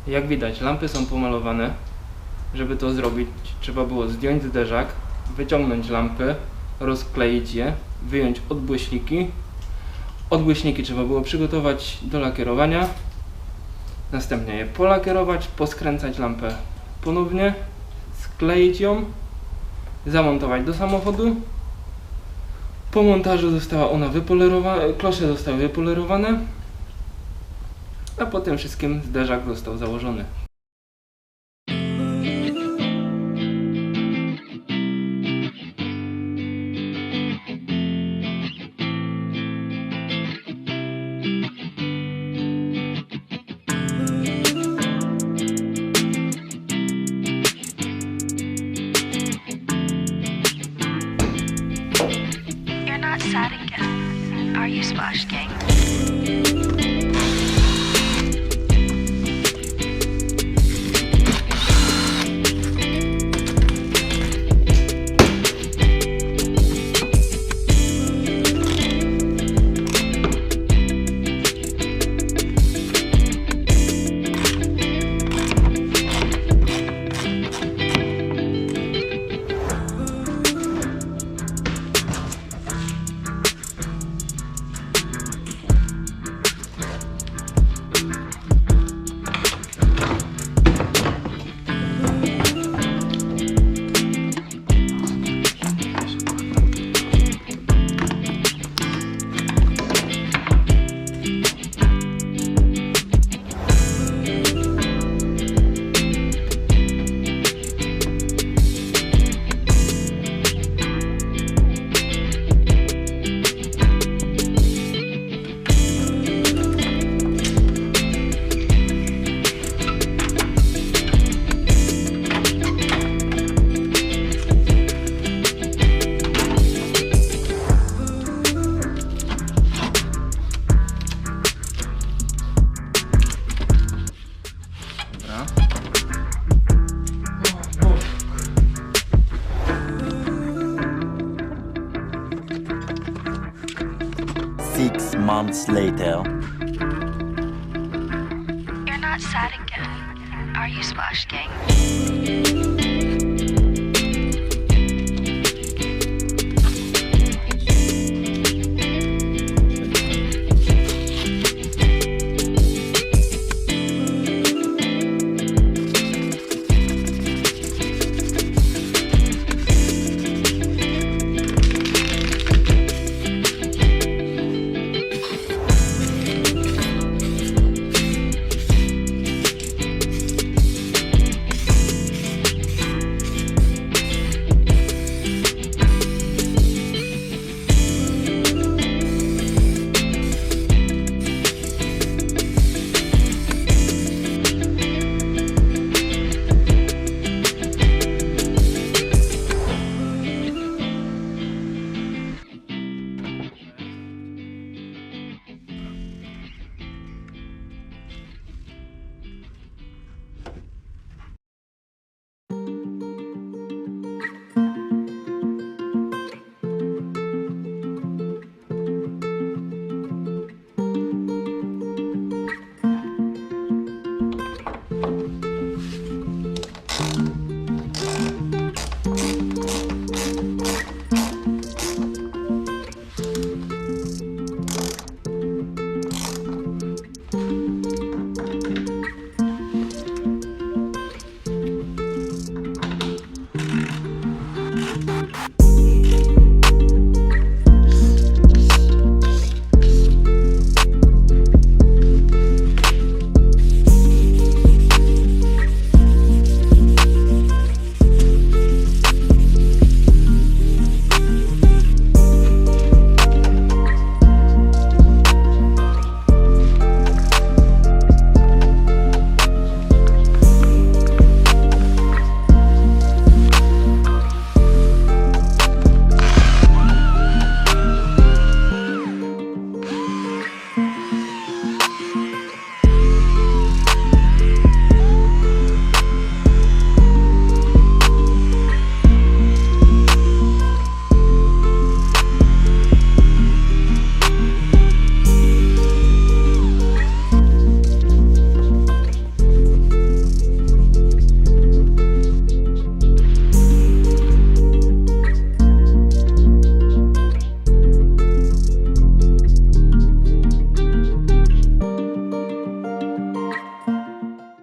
Jak widać, lampy są pomalowane. Żeby to zrobić, trzeba było zdjąć zderzak, wyciągnąć lampy, rozkleić je, wyjąć odbłyśniki. Odbłyśniki trzeba było przygotować do lakierowania. Następnie je polakierować, poskręcać lampę ponownie, skleić ją, zamontować do samochodu. Po montażu została ona wypolerowana, klosze zostały wypolerowane, a po tym wszystkim zderzak został założony. Sad again. Are you splash gang? Months later. You're not sad again. Are you splash gang?